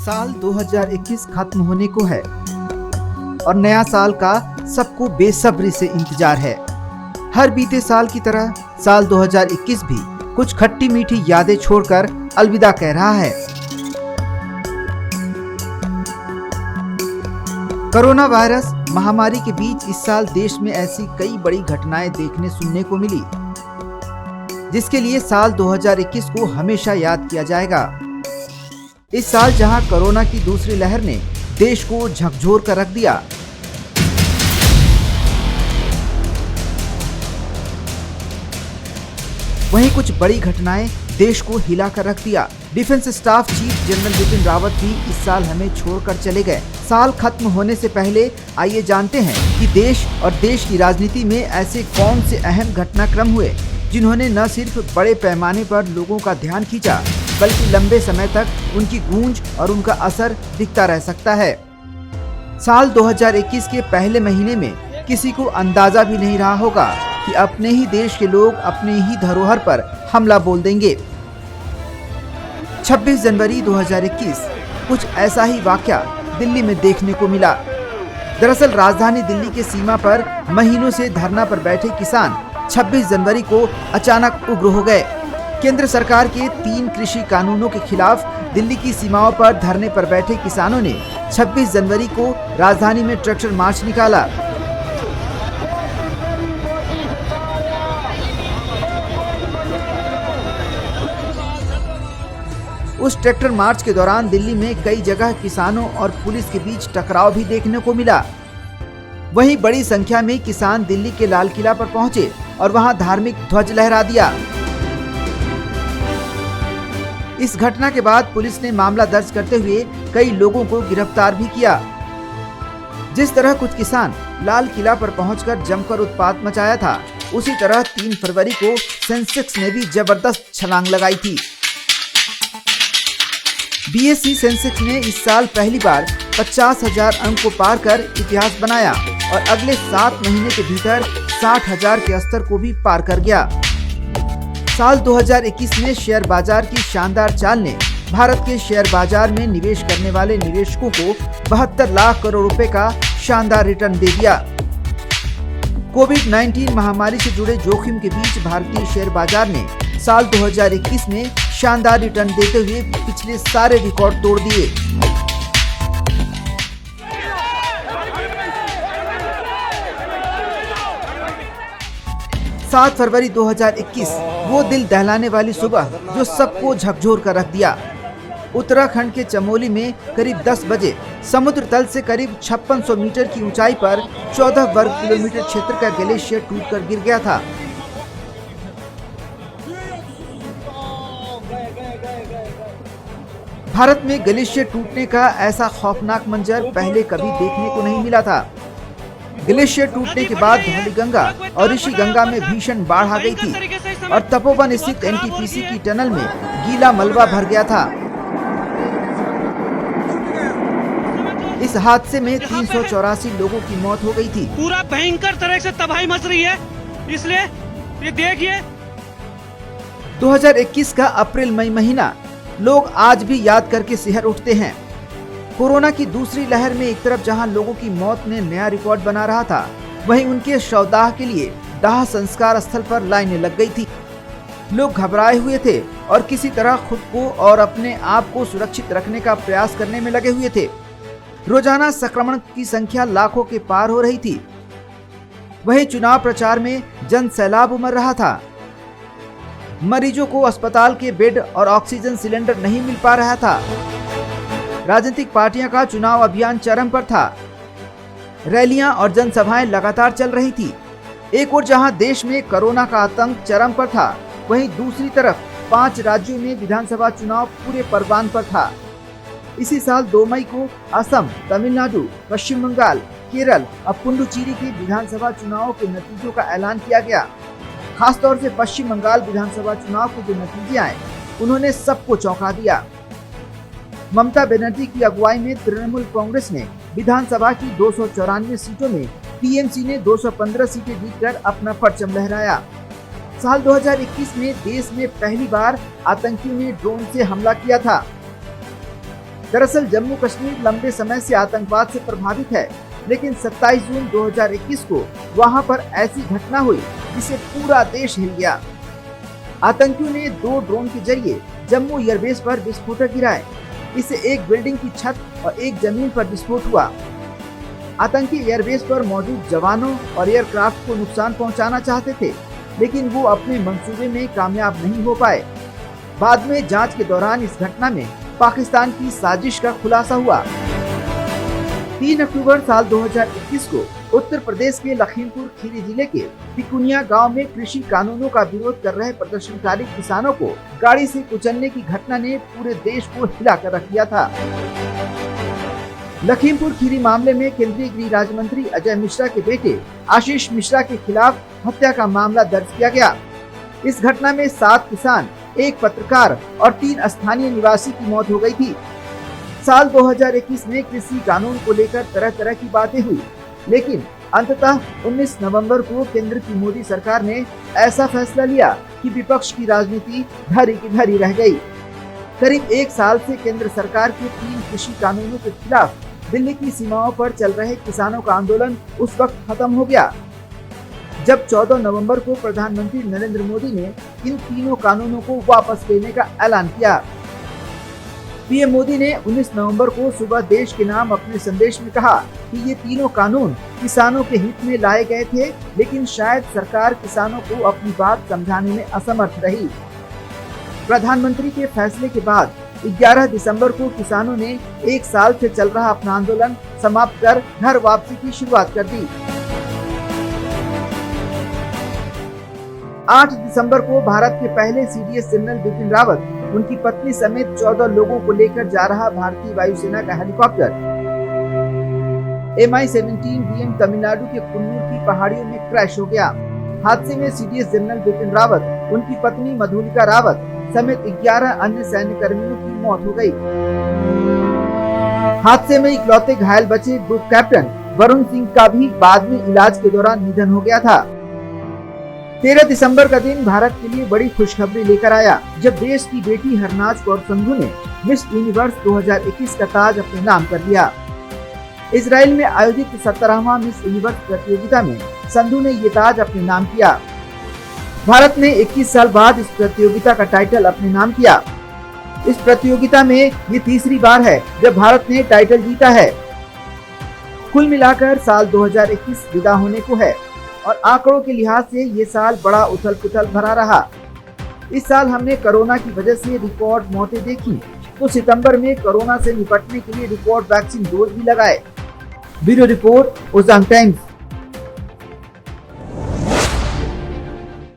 साल 2021 खत्म होने को है और नया साल का सबको बेसब्री से इंतजार है। हर बीते साल की तरह साल 2021 भी कुछ खट्टी मीठी यादें छोड़कर अलविदा कह रहा है। कोरोना वायरस महामारी के बीच इस साल देश में ऐसी कई बड़ी घटनाएं देखने सुनने को मिली, जिसके लिए साल 2021 को हमेशा याद किया जाएगा। इस साल जहां कोरोना की दूसरी लहर ने देश को झकझोर कर रख दिया, वहीं कुछ बड़ी घटनाएं देश को हिला कर रख दिया। Defence staff chief general Bipin Rawat भी इस साल हमें छोड़कर चले गए। साल खत्म होने से पहले आइए जानते हैं कि देश और देश की राजनीति में ऐसे कौन से अहम घटनाक्रम हुए जिन्होंने न सिर्फ बड़े पैमाने पर लोगों का ध्यान खींचा, बल्कि लंबे समय तक उनकी गूंज और उनका असर दिखता रह सकता है। साल 2021 के पहले महीने में किसी को अंदाजा भी नहीं रहा होगा कि अपने ही देश के लोग अपने ही धरोहर पर हमला बोल देंगे। 26 जनवरी 2021 कुछ ऐसा ही वाकया दिल्ली में देखने को मिला। दरअसल राजधानी दिल्ली के सीमा पर महीनों से धरना पर बैठे किसान 26 जनवरी को अचानक उग्र हो गए। केंद्र सरकार के 3 कृषि कानूनों के खिलाफ दिल्ली की सीमाओं पर धरने पर बैठे किसानों ने 26 जनवरी को राजधानी में ट्रैक्टर मार्च निकाला। उस ट्रैक्टर मार्च के दौरान दिल्ली में कई जगह किसानों और पुलिस के बीच टकराव भी देखने को मिला। वहीं बड़ी संख्या में किसान दिल्ली के लाल किला पर पहुंचे और वहां धार्मिक ध्वज लहरा दिया। इस घटना के बाद पुलिस ने मामला दर्ज करते हुए कई लोगों को गिरफ्तार भी किया। जिस तरह कुछ किसान लाल किला पर पहुंचकर जमकर उत्पात मचाया था, उसी तरह 3 फरवरी को सेंसेक्स ने भी जबरदस्त छलांग लगाई थी। बीएसई सेंसेक्स ने इस साल पहली बार 50,000 अंक को पार कर इतिहास बनाया और अगले 7 महीने के भीतर 60,000 के स्तर को भी पार कर गया। साल 2021 में शेयर बाजार की शानदार चाल ने भारत के शेयर बाजार में निवेश करने वाले निवेशकों को 72 लाख करोड़ रुपए का शानदार रिटर्न दे दिया। कोविड-19 महामारी से जुड़े जोखिम के बीच भारतीय शेयर बाजार ने साल 2021 में शानदार रिटर्न देते हुए पिछले सारे रिकॉर्ड तोड़ दिए। सात फरवरी 2021 वो दिल दहलाने वाली सुबह जो सबको झकझोर कर रख दिया। उत्तराखंड के चमोली में करीब 10 बजे समुद्र तल से करीब 5600 मीटर की ऊंचाई पर 14 वर्ग किलोमीटर क्षेत्र का ग्लेशियर टूटकर गिर गया था। भारत में ग्लेशियर टूटने का ऐसा खौफनाक मंजर पहले कभी देखने को नहीं मिला था। ग्लेशियर टूटने के बाद धौलीगंगा और ऋषि गंगा में भीषण बाढ़ आ गई थी और तपोवन स्थित एनटीपीसी की टनल में गीला मलबा भर गया था। इस हादसे में 384 लोगों की मौत हो गई थी। पूरा भयंकर तरह से तबाही मच रही है, इसलिए ये देखिए 2021 का अप्रैल मई महीना लोग आज भी याद करके सिहर उठते हैं। कोरोना की दूसरी लहर में एक तरफ जहां लोगों की मौत ने नया रिकॉर्ड बना रहा था, वहीं उनके शवदाह के लिए दाह संस्कार स्थल पर लाइनें लग गई थी। लोग घबराए हुए थे और किसी तरह खुद को और अपने आप को सुरक्षित रखने का प्रयास करने में लगे हुए थे। रोजाना संक्रमण की संख्या लाखों के पार हो रही थी। वहीं चुनाव प्रचार में जन सैलाब उमड़ रहा था। मरीजों को अस्पताल के बेड और ऑक्सीजन सिलेंडर नहीं मिल पा रहा था। राजनीतिक पार्टियों का चुनाव अभियान चरम पर था। रैलियां और जनसभाएं लगातार चल रही थी। एक ओर जहां देश में कोरोना का आतंक चरम पर था, वहीं दूसरी तरफ 5 राज्यों में विधानसभा चुनाव पूरे परवान पर था। इसी साल 2 मई को असम, तमिलनाडु, पश्चिम बंगाल, केरल और पुडुचेरी के विधानसभा चुनावों के नतीजों का ऐलान किया गया। खासतौर से पश्चिम बंगाल विधानसभा चुनाव के जो नतीजे आए, उन्होंने सबको चौंका दिया। ममता बनर्जी की अगुवाई में तृणमूल कांग्रेस ने विधानसभा की 294 सीटों में टीएमसी ने 215 सीटें जीतकर अपना परचम लहराया। साल 2021 में देश में पहली बार आतंकियों ने ड्रोन से हमला किया था। दरअसल जम्मू कश्मीर लंबे समय से आतंकवाद से प्रभावित है, लेकिन 27 जून 2021 को वहां पर ऐसी घटना हुई जिसे पूरा देश हिल गया। आतंकियों ने 2 ड्रोन के जरिए जम्मू एयरबेस पर विस्फोटक गिराए। इससे एक बिल्डिंग की छत और एक जमीन पर विस्फोट हुआ। आतंकी एयरबेस पर मौजूद जवानों और एयरक्राफ्ट को नुकसान पहुंचाना चाहते थे, लेकिन वो अपने मंसूबे में कामयाब नहीं हो पाए। बाद में जांच के दौरान इस घटना में पाकिस्तान की साजिश का खुलासा हुआ। 3 अक्टूबर साल 2021 को उत्तर प्रदेश के लखीमपुर खीरी जिले के तिकुनिया गांव में कृषि कानूनों का विरोध कर रहे प्रदर्शनकारी किसानों को गाड़ी से कुचलने की घटना ने पूरे देश को हिला कर रख दिया था। लखीमपुर खीरी मामले में केंद्रीय गृह राज्य मंत्री अजय मिश्रा के बेटे आशीष मिश्रा के खिलाफ हत्या का मामला दर्ज किया गया। इस घटना में 7 किसान, 1 पत्रकार और 3 स्थानीय निवासी की मौत हो गई थी। साल 2021 में कृषि कानून को लेकर तरह तरह की बातें हुई, लेकिन अंततः 19 नवंबर को केंद्र की मोदी सरकार ने ऐसा फैसला लिया कि विपक्ष की राजनीति धरी की धरी रह गई। करीब 1 साल से केंद्र सरकार के 3 कृषि कानूनों के खिलाफ दिल्ली की सीमाओं पर चल रहे किसानों का आंदोलन उस वक्त खत्म हो गया, जब 14 नवंबर को प्रधानमंत्री नरेंद्र मोदी ने इन तीनों कानूनों को वापस लेने का ऐलान किया। पीएम मोदी ने 19 नवंबर को सुबह देश के नाम अपने संदेश में कहा कि ये तीनों कानून किसानों के हित में लाए गए थे, लेकिन शायद सरकार किसानों को अपनी बात समझाने में असमर्थ रही। प्रधानमंत्री के फैसले के बाद 11 दिसंबर को किसानों ने 1 साल से चल रहा अपना आंदोलन समाप्त कर घर वापसी की शुरुआत कर दी। 8 दिसंबर को भारत के पहले सीडीएस जनरल बिपिन रावत, उनकी पत्नी समेत 14 लोगों को लेकर जा रहा भारतीय वायुसेना का हेलीकॉप्टर Mi-17 DM तमिलनाडु के कुन्नूर की पहाड़ियों में क्रैश हो गया। हादसे में सीडीएस जनरल बिपिन रावत, उनकी पत्नी मधुलिका रावत समेत 11 अन्य सैन्य कर्मियों की मौत हो गई। हादसे में इकलौते घायल बचे ग्रुप कैप्टन वरुण सिंह का भी बाद में इलाज के दौरान निधन हो गया था। 13 दिसंबर का दिन भारत के लिए बड़ी खुशखबरी लेकर आया, जब देश की बेटी हरनाज कौर संधू ने मिस यूनिवर्स 2021 का ताज अपने नाम कर लिया। इजराइल में आयोजित 17वां मिस यूनिवर्स प्रतियोगिता में संधू ने ये ताज अपने नाम किया। भारत ने 21 साल बाद इस प्रतियोगिता का टाइटल अपने नाम किया। इस प्रतियोगिता में ये तीसरी बार है जब भारत ने टाइटल जीता है। कुल मिलाकर साल 2021 विदा होने को है और आंकड़ों के लिहाज से ये साल बड़ा उथल पुथल भरा रहा। इस साल हमने कोरोना की वजह से रिकॉर्ड मौतें देखी, तो सितंबर में कोरोना से निपटने के लिए रिकॉर्ड वैक्सीन डोज भी लगाए। ब्यूरो रिपोर्ट, उजांग टाइम्स।